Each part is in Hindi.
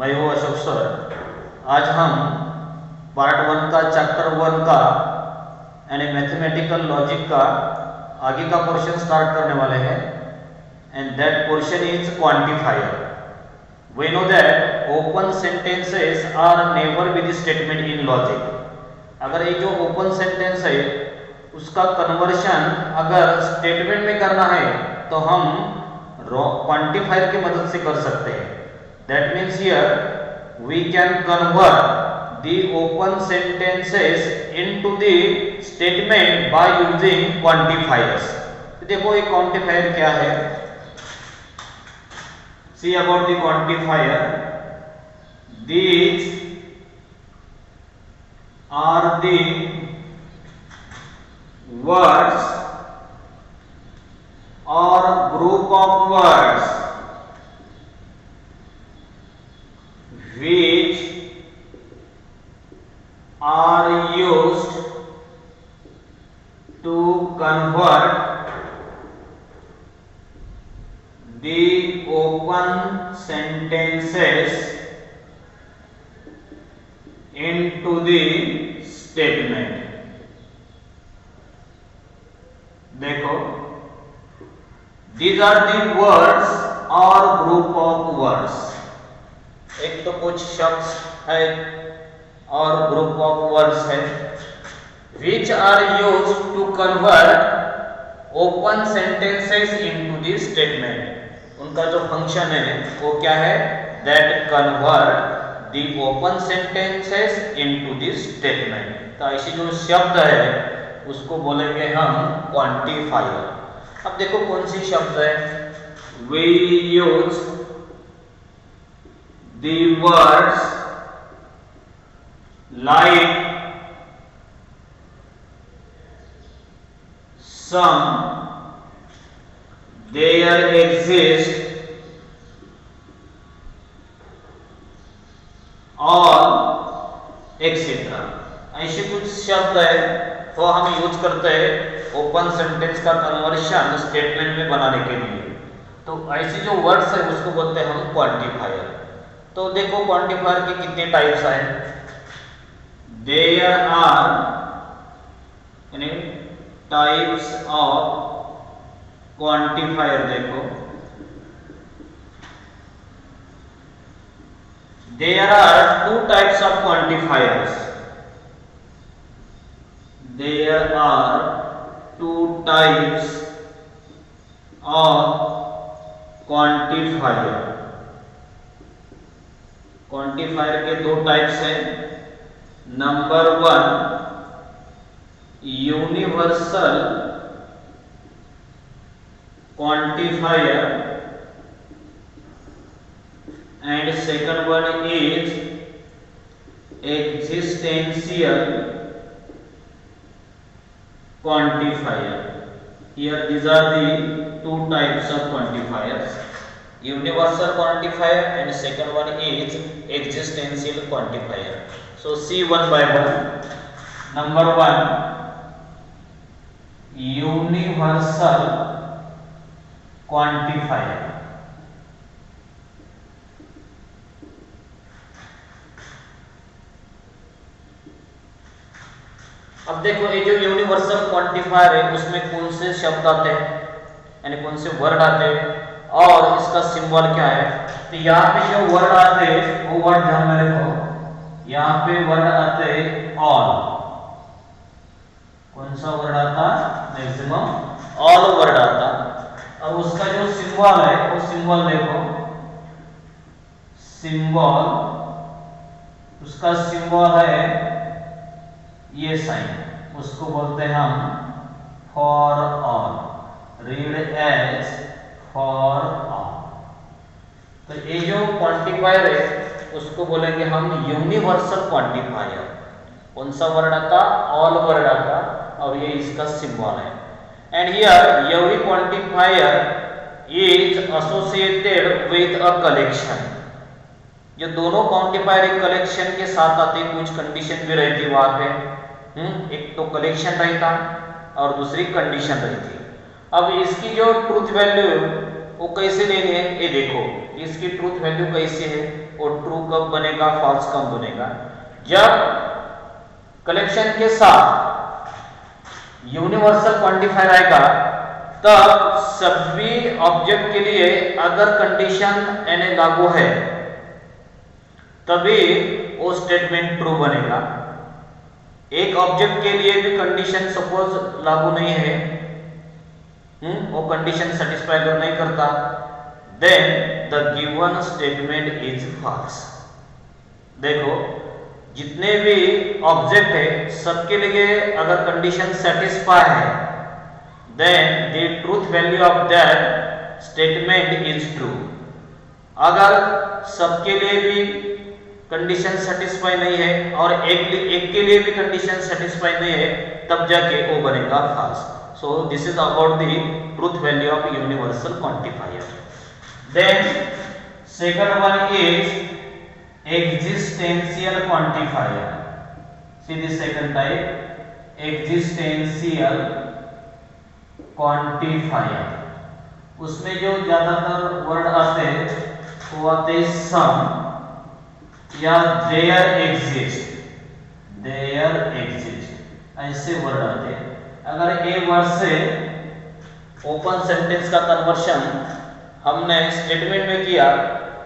मैं हूँ अशोक सर। आज हम पार्ट 1 का चैप्टर 1 का यानी मैथमेटिकल लॉजिक का आगे का पोर्शन स्टार्ट करने वाले हैं and that portion is quantifier. We know that open sentences are never with statement in logic. अगर ये जो ओपन सेंटेंस है उसका कन्वर्शन अगर स्टेटमेंट में करना है तो हम क्वांटिफायर की मदद से कर सकते हैं। That means here we can convert the open sentences into the statement by using quantifiers. देखो ये quantifier क्या है? See about the quantifier. These are the words or group of words which are used to convert the open sentences into the statement. देखो, these are the words or group of words. एक तो कुछ शब्द है और ग्रुप ऑफ वर्ड्स है which are use to convert open sentences into the statement. उनका जो फंक्शन है वो क्या है? That convert the open sentences into the statement. तो ऐसी जो शब्द है उसको बोलेंगे हम क्वांटिफायर। अब देखो कौन सी शब्द है? We use the words like some, there exist, all, etc. ऐसे कुछ शब्द है वो हम यूज करते हैं ओपन सेंटेंस का कन्वर्शन स्टेटमेंट में बनाने के लिए। तो ऐसे जो वर्ड्स है उसको बोलते हैं हम क्वांटिफायर। तो देखो क्वांटिफायर के कितने टाइप्स हैं? देयर आर यानी टाइप्स ऑफ क्वांटिफायर। देखो there are two types of quantifiers. There are two types of quantifier. Quantifier के दो टाइप्स हैं। Number 1 universal quantifier and second one is existential quantifier. Here these are the two types of quantifiers, universal quantifier and second one is existential quantifier. So see one by one. Number 1 universal quantifier। अब देखो ये जो यूनिवर्सल क्वांटिफायर है उसमें कौन से शब्द आते हैं यानी कौन से वर्ड आते हैं और इसका सिंबल क्या है? तो यहाँ पे जो वर्ड आते हैं वो वर्ड ध्यान में रखो। यहाँ पे वर्ड आते हैं ऑल। कौन सा वर्ड आता? मैक्सिमम ऑल वर्ड आता। और उसका जो सिंबल है वो सिंबल देखो, सिंबल उसका सिंबल है ये साइन, उसको बोलते हैं हम for all. Read as for all. तो ये जो क्वांटिफायर है उसको बोलेंगे हम यूनिवर्सल क्वांटिफायर। कौन सा वर्ड आता? ऑल वर्ड आता और ये इसका सिंबल है। And here every quantifier is associated with a collection. जो दोनों क्वांटिफायर एक कलेक्शन के साथ आते हैं, कुछ कंडीशन भी रहती है वहां पे। एक तो कलेक्शन रहता और दूसरी कंडीशन रहती है। अब इसकी जो ट्रूथ वैल्यू वो कैसे लेनी है ये देखो। इसकी ट्रूथ वैल्यू कैसे है? और ट्रू कब बनेगा, फॉल्स कब बनेगा। जब कलेक्शन के साथ यूनिवर्सल क्वांटिफायर आएगा तब सभी ऑब्जेक्ट के लिए अगर कंडीशन यानी लागू है तभी वो स्टेटमेंट ट्रू बनेगा। एक ऑब्जेक्ट के लिए भी कंडीशन सपोज लागू नहीं है, वो कंडीशन सेटिस्फाई अगर नहीं करता, then the given statement is false. देखो जितने भी ऑब्जेक्ट है सबके लिए अगर कंडीशन सेटिस्फाई है then the truth value of that statement is true. अगर सबके लिए भी कंडीशन सेटिस्फाई नहीं है और एक के लिए भी कंडीशन सेटिस्फाई नहीं है तब जाके वो बनेगा false. So this is about the truth value of universal quantifier. Then second one is existential quantifier. See the second type, existential quantifier. उसमें जो ज्यादातर वर्ड आते हैं वो आते हैं सम या देयर एग्जिस्ट, देयर एग्जिस्ट ऐसे वर्ड आते हैं। अगर ए वर्ड से ओपन सेंटेंस का कन्वर्शन हमने स्टेटमेंट में किया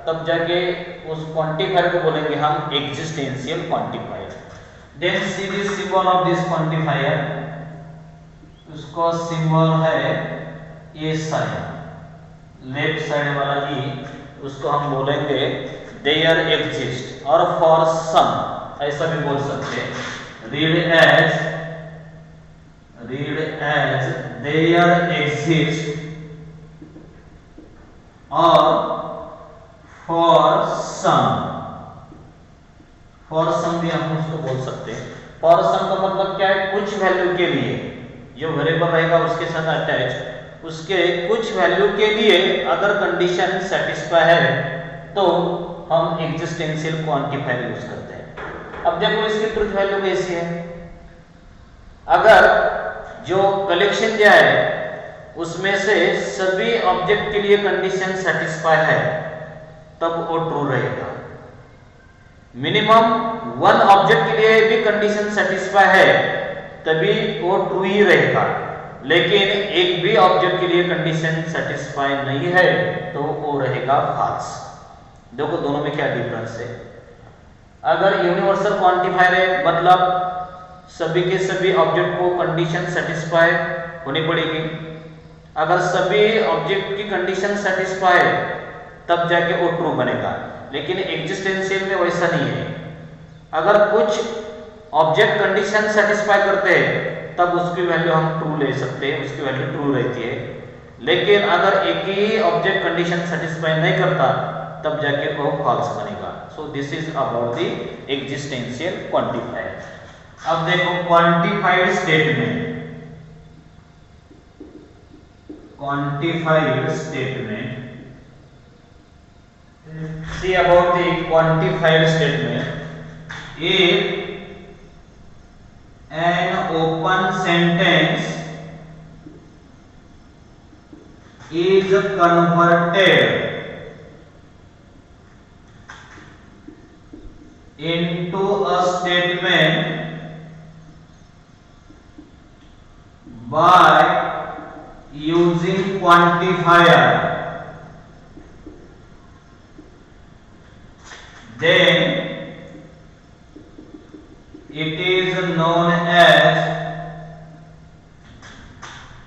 तब जाके उस क्वांटिफायर को बोलेंगे हम existential quantifier. Then see the symbol of this quantifier, उसका सिंबल है ए साइड, लेफ्ट साइड वाला ई, उसको हम बोलेंगे देयर एग्जिस्ट। और फॉर सम ऐसा भी बोल सकते हैं, रीड एज देयर एग्जिस्ट और फॉर सम भी हम उसको बोल सकते हैं। फॉर सम का मतलब क्या है, कुछ वैल्यू के लिए जो वेरिएबल रहेगा उसके साथ अटैच, उसके कुछ वैल्यू के लिए अगर कंडीशन सेटिस्फाई है तो हम एक्जिस्टेंशियल क्वांटिफायर यूज करते हैं। अब देखो इसकी ट्रूथ वैल्यू कैसी है। अगर जो कलेक्शन दिया है उसमें से सभी ऑब्जेक्ट के लिए कंडीशन सेटिस्फाई है तब वो ट्रू रहेगा। मिनिमम वन ऑब्जेक्ट के लिए भी कंडीशन सेटिस्फाई है तभी वो ट्रू ही रहेगा, लेकिन एक भी ऑब्जेक्ट के लिए कंडीशन सेटिस्फाई नहीं है तो वो रहेगा फॉल्स। देखो दोनों में क्या डिफरेंस है। अगर यूनिवर्सल क्वांटिफायर है मतलब सभी के सभी ऑब्जेक्ट को कंडीशन सेटिस्फाई होनी पड़ेगी। अगर सभी ऑब्जेक्ट की कंडीशन सेटिस्फाई है तब जाके वो ट्रू बनेगा, लेकिन एक्जिस्टेंशियल में वैसा नहीं है। अगर कुछ ऑब्जेक्ट कंडीशन सेटिस्फाई करते हैं तब उसकी वैल्यू हम ट्रू ले सकते हैं, उसकी वैल्यू ट्रू रहती है। लेकिन अगर एक ही ऑब्जेक्ट कंडीशन सेटिस्फाई नहीं करता तब जाके वो फॉल्स बनेगा। सो this is about the existential quantifier. अब देखो quantified statement, quantified statement, see about the quantified statement. If an open sentence is converted into a statement by using quantifier, then it is known as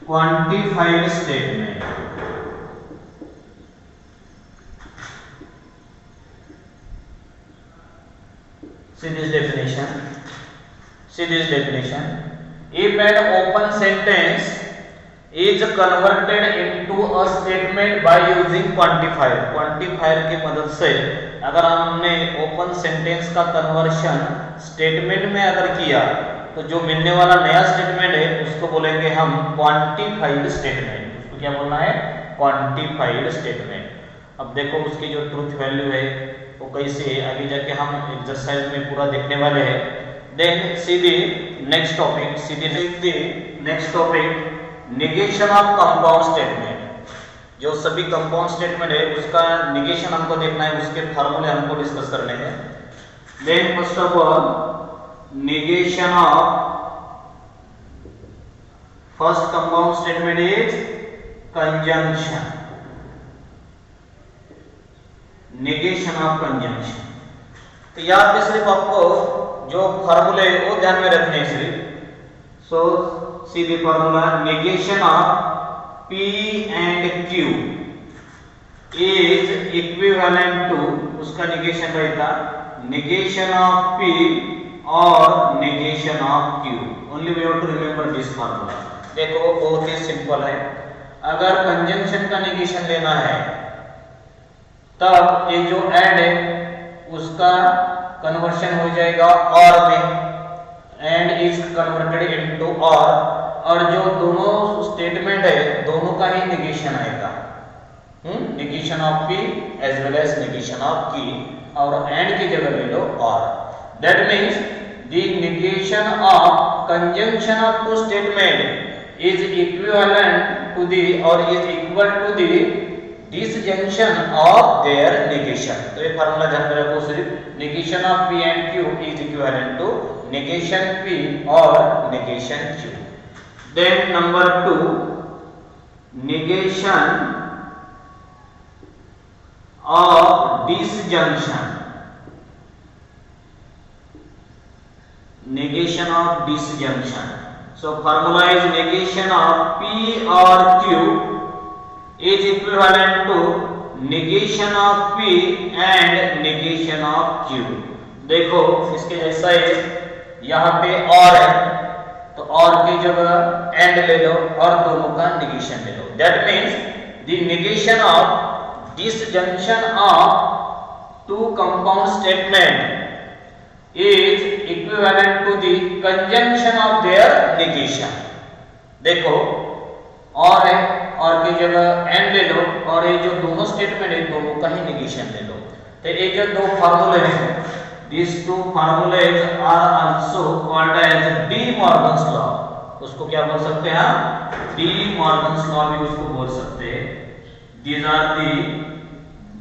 quantified statement. See this definition. See this definition. If an open sentence is converted into a statement by using quantifier, quantifier की मदद से अगर हमने ओपन सेंटेंस का कन्वर्शन स्टेटमेंट में अगर किया तो जो मिलने वाला नया स्टेटमेंट है उसको बोलेंगे हम क्वांटिफाइड स्टेटमेंट। उसको क्या बोलना है, क्वांटिफाइड स्टेटमेंट। अब देखो उसकी जो ट्रूथ वैल्यू है वो कैसे है, आगे जाके हम एक्सरसाइज में पूरा देखने वाले हैं। Then see the next topic, see the next topic, negation of compound statement। जो सभी कंपाउंड स्टेटमेंट है उसका निगेशन हमको देखना है, उसके फार्मूले हमको डिस्कस करने हैं। Then first of all negation of first compound statement is conjunction, negation of conjunction. तो यहाँ पे सिर्फ आपको जो फार्मूले वो ध्यान में रखने हैं सिर्फ। So see the formula, negation of P and Q is equivalent to, उसका निगेशन रहेगा negation of P or negation of Q। Only we have to remember this formula. देखो बहुत ही सिंपल है। अगर कंजंक्शन का निगेशन लेना है तब ये जो एंड है उसका कन्वर्शन हो जाएगा और में, एंड इज कन्वर्टेड इनटू और जो दोनों स्टेटमेंट है दोनों का ही निगेशन आएगा, negation of P as well as negation of Q, or and की जगह ले लो or. That means the negation of conjunction of two statement is equivalent to the or is equal to the disjunction of their negation. तो ये फार्मूला ध्यान में रखो सिर्फ, negation of P and Q is equivalent to negation P or negation Q। Then number 2, negation of disjunction, negation of disjunction. So formula is negation of P or Q is equivalent to negation of P and negation of Q. देखो इसके जैसा है, यहाँ पे और है तो और की जगह एंड ले लो और दोनों का निगेशन ले लो। That means the negation of disjunction of two compound statement is equivalent to the conjunction of their negation. देखो और है और की जगह एंड ले लो और ये जो दोनों स्टेटमेंट है दोनों का ही निगेशन ले लो। तो ये जो दो फार्मूले हैं, these two formulas are also called as De Morgan's law। उसको क्या बोल सकते हैं हम? De Morgan's law भी उसको बोल सकते हैं। These are the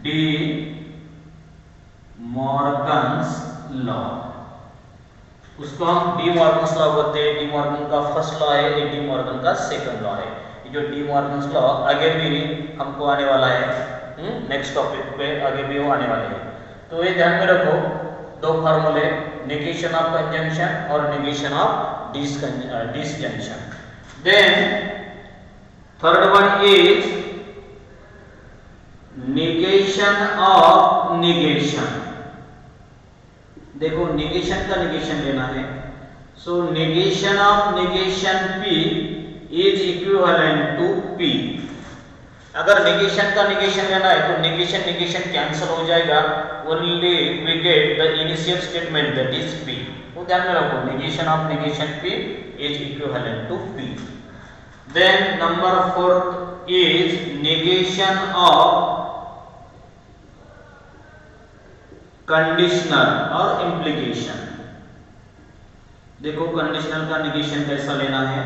De Morgan's law। उसको हम डी मॉर्गन्स लॉ बोलते हैं। डी मॉर्गन का फर्स्ट लॉ है, ये डी मॉर्गन का सेकंड लॉ है। ये जो डी मॉर्गन्स लॉ आगे भी हमको आने वाला है, नेक्स्ट टॉपिक पे आगे भी वो आने वाले हैं। तो ये ध्यान में रखो, दो फार्मूले, निगेशन ऑफ कंजंक्शन और negation of disjunction. Then third one is negation of negation. देखो निगेशन का निगेशन लेना है। So negation of negation P is equivalent to P। अगर निगेशन का निगेशन लेना है तो निगेशन निगेशन कैंसिल हो जाएगा, only we get the initial statement that is P। तो ध्यान में रखो, negation of negation P is equivalent to P। Then number 4 is negation of conditional or implication. देखो कंडीशनल का निगेशन कैसा लेना है।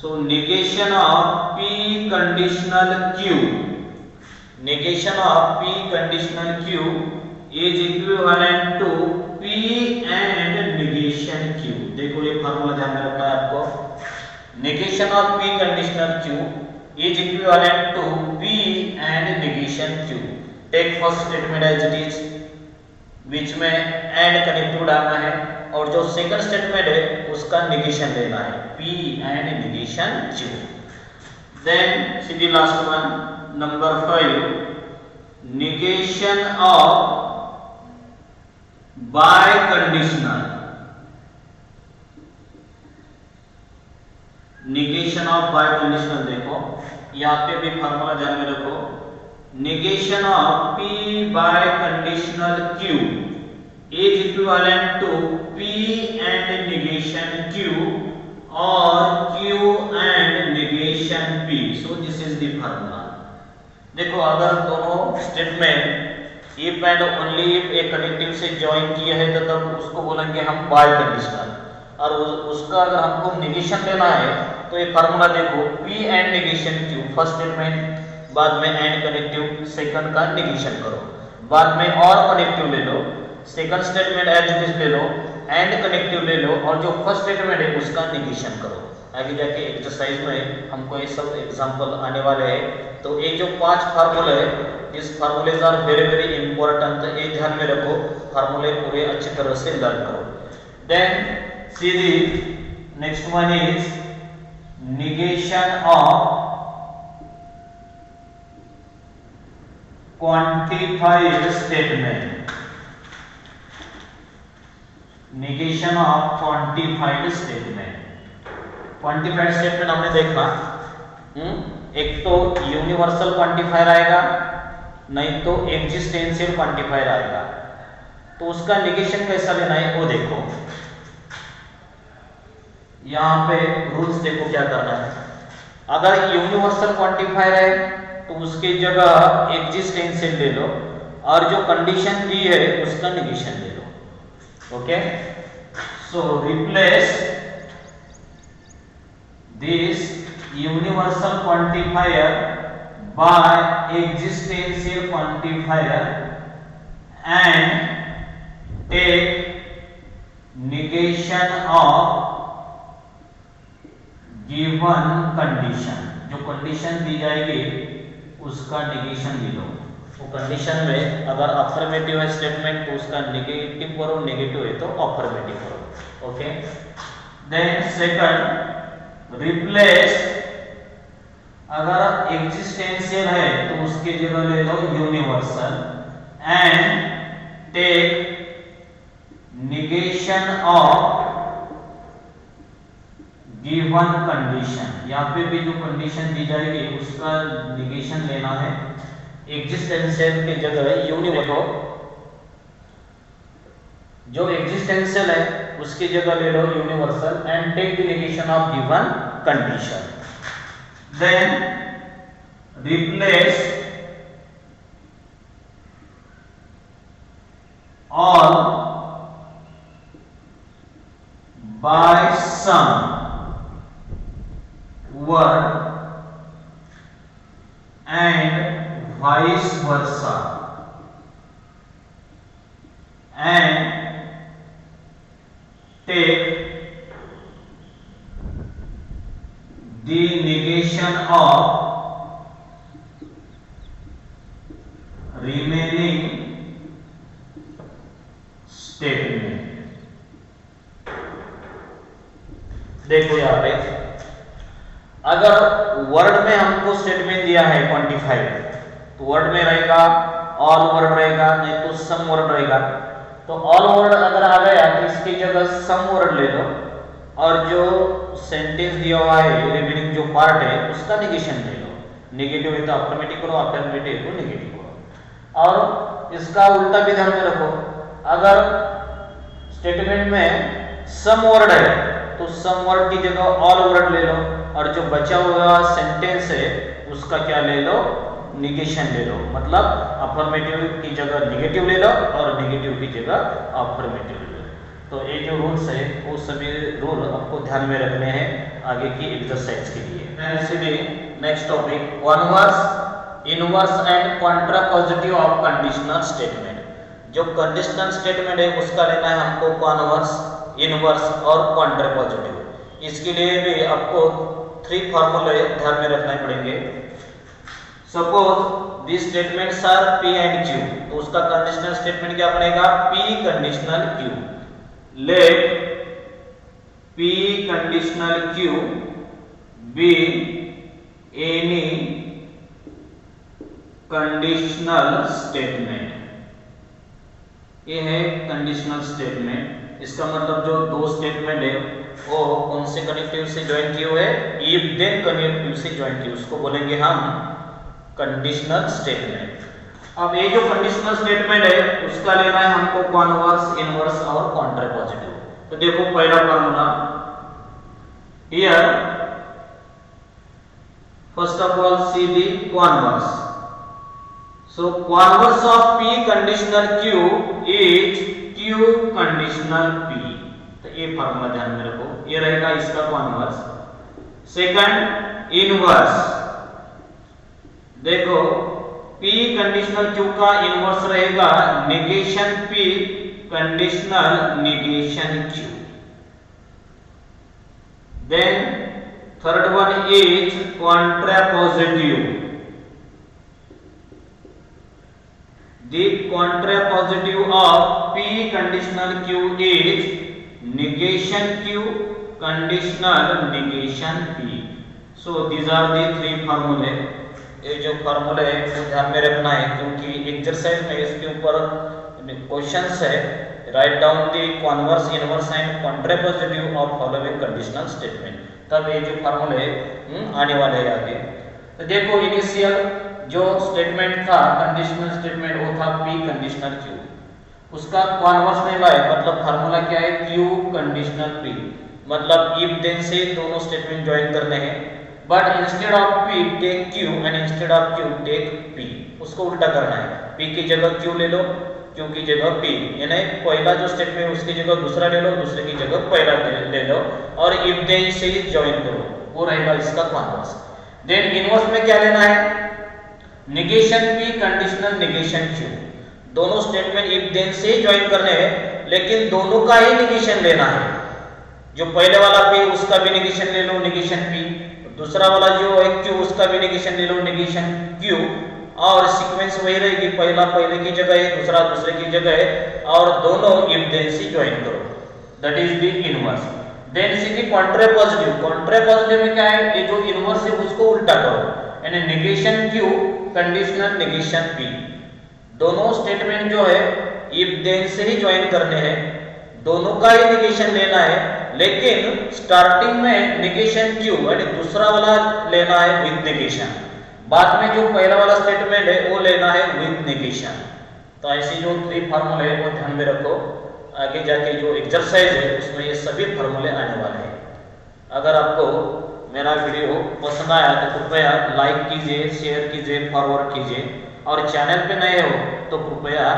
So negation of P conditional Q, negation of P conditional Q is equivalent to P and negation Q। देखो ये फार्मूला ध्यान में रखना है आपको। Negation of P conditional Q is equivalent to P and negation Q। Take first statement as it is, बीच में एंड कनेक्टिव डालना है और जो सेकंड स्टेटमेंट है उसका निगेशन लेना है, P and negation Q। Then see the last one, number 5, negation of biconditional. Negation of biconditional, देखो यहाँ पे भी फार्मूला ध्यान में रखो। negation of P by conditional Q is equivalent to P and negation Q or Q and negation P। so this is the formula। देखो अगर दोनों statement if and only if एक कनेक्टिव से ज्वाइन किए हैं तो तब उसको बोलेंगे हम बाय कंडीशनल, और उसका अगर हमको निगेशन लेना है तो ये फार्मूला देखो, P and negation Q, first statement बाद में एंड कनेक्टिव सेकंड का निगेशन करो, बाद में और कनेक्टिव ले लो, second statement as it is ले लो, एंड कनेक्टिव ले लो और जो फर्स्ट स्टेटमेंट है उसका निगेशन करो। आगे जाके एक्सरसाइज में हमको ये सब एग्जांपल आने वाले हैं। तो ये जो 5 फार्मूले है, इस formulas are very very important, ये ध्यान में रखो, फार्मूले पूरे अच्छी तरह से लर्न करो। Then see the next one is negation of quantified statement, negation of quantified statement। Quantified statement हमने देखा, एक तो यूनिवर्सल क्वांटिफायर आएगा, नहीं तो एग्जिस्टेंशियल क्वांटिफायर आएगा। तो उसका निगेशन कैसा लेना है वो देखो। यहाँ पे रूल्स देखो क्या करना है। अगर यूनिवर्सल क्वांटिफायर है तो उसकी जगह एग्जिस्टेंशियल ले लो और जो कंडीशन दी है उसका निगेशन ले लो। Okay, so replace this universal quantifier by existential quantifier and take negation of given condition. जो कंडीशन दी जाएगी उसका निगेशन ले लो। वो कंडीशन में अगर अफर्मेटिव है स्टेटमेंट तो उसका नेगेटिव करो, नेगेटिव है तो अफर्मेटिव करो। ओके, देन सेकंड रिप्लेस, अगर एग्जिस्टेंशियल है तो उसकी जगह ले लो universal and take negation of given condition. यहाँ पे भी जो कंडीशन दी जाएगी उसका निगेशन लेना है। एग्जिस्टेंशियल की जगह यूनिवर्सल, जो एग्जिस्टेंशियल है उसकी जगह ले लो universal and take the negation of given condition. Then replace all by some word and vice versa and take the negation of remaining statement। देखो यहाँ पे अगर वर्ड में हमको स्टेटमेंट दिया है क्वांटिफाइड, तो वर्ड में रहेगा ऑल वर्ड रहेगा, नहीं तो सम वर्ड रहेगा। तो ऑल वर्ड अगर आ गया तो इसकी जगह सम वर्ड ले लो और जो सेंटेंस दिया हुआ है रिमेनिंग जो पार्ट है उसका निगेशन ले लो। नेगेटिव है तो अफर्मेटिव करो, अफर्मेटिव है तो नेगेटिव करो। और इसका उल्टा भी ध्यान में रखो, अगर स्टेटमेंट में सम वर्ड है तो सम वर्ड की जगह ऑल वर्ड ले लो और जो बचा हुआ सेंटेंस है उसका क्या ले लो, निगेशन ले लो। मतलब अफर्मेटिव की जगह नेगेटिव ले लो और नेगेटिव की जगह अफर्मेटिव ले लो। तो ये जो रूल्स है वो सभी रूल आपको ध्यान में रखने हैं आगे की एक्सरसाइज के लिए। इसलिए next topic converse, inverse and contrapositive of conditional statement. जो कंडीशनल स्टेटमेंट है उसका लेना है हमको कॉन्वर्स, इनवर्स और कॉन्ट्रापोजिटिव। इसके लिए भी आपको 3 फार्मूले ध्यान में रखने पड़ेंगे। Suppose this statements are P and Q, तो उसका कंडीशनल स्टेटमेंट क्या बनेगा, P conditional Q। Let P conditional Q be any conditional statement. ये है कंडीशनल स्टेटमेंट। इसका मतलब जो 2 स्टेटमेंट है वो कौन से कनेक्टिव से ज्वाइन किए हुए, इफ देन कनेक्टिव से ज्वाइन किए, उसको बोलेंगे हम कंडीशनल स्टेटमेंट। अब ये जो कंडीशनल स्टेटमेंट है उसका लेना है हमको कॉन्वर्स, इनवर्स और कॉन्ट्रापोजिटिव। तो देखो पहला formula here, first of all see the converse. So converse of P conditional Q is Q conditional P। तो ये फार्मूला ध्यान में रखो, ये रहेगा इसका कॉन्वर्स। सेकंड इनवर्स, देखो P कंडीशनल Q का इनवर्स रहेगा negation P conditional negation Q। Then third one is contrapositive. The contrapositive of P conditional Q is negation Q conditional negation P. So these are the three formulae. ये जो फार्मूले है वो ध्यान में रखना है क्योंकि एक्सरसाइज में इसके ऊपर क्वेश्चंस है। Write down the converse inverse and contrapositive of following conditional statement. तब ये जो फार्मूले आने वाले हैं आगे। तो देखो इनिशियल जो स्टेटमेंट था कंडीशनल स्टेटमेंट वो था P कंडीशनल Q। उसका कॉन्वर्स में लाए मतलब फार्मूला क्या है Q कंडीशनल P। मतलब इफ देन से दोनों स्टेटमेंट ज्वाइन करने हैं but instead of P take Q and instead of Q take P। उसको उल्टा करना है। P की जगह Q ले लो, Q की जगह P। यानी पहला जो स्टेटमेंट उसकी जगह दूसरा ले लो, दूसरे की जगह पहला ले लो और इफ देन से ज्वाइन करो, वो रहेगा इसका कॉन्वर्स। देन इनवर्स में क्या लेना है negation P conditional negation Q। दोनों स्टेटमेंट इफ देन से ज्वाइन करने हैं लेकिन दोनों का ही नेगेशन लेना है। जो पहले वाला P उसका भी नेगेशन ले लो नेगेशन P, दूसरा वाला जो है Q उसका भी नेगेशन ले लो नेगेशन Q। और सीक्वेंस वही रहेगी, पहला पहले की जगह है, दूसरा दूसरे की जगह है और दोनों इफ देन से ज्वाइन करो। That is the inverse. Then see the contrapositive. Contrapositive में क्या है ये जो इनवर्स है उसको उल्टा करो यानी negation Q conditional negation P। दोनों स्टेटमेंट जो है इफ देन से ही ज्वाइन करने हैं, दोनों का ही नेगेशन लेना है लेकिन स्टार्टिंग में नेगेशन Q यानी दूसरा वाला लेना है विद नेगेशन, बाद में जो पहला वाला स्टेटमेंट है वो लेना है विद नेगेशन। तो ऐसी जो थ्री फार्मूले है वो ध्यान में रखो, आगे जाके जो एक्सरसाइज है उसमें ये सभी फार्मूले आने वाले हैं। अगर आपको मेरा वीडियो पसंद आया तो कृपया लाइक कीजिए, शेयर कीजिए, फॉरवर्ड कीजिए और चैनल पे नए हो तो कृपया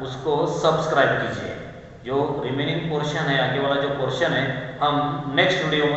उसको सब्सक्राइब कीजिए। जो रिमेनिंग पोर्शन है आगे वाला जो पोर्शन है हम नेक्स्ट वीडियो में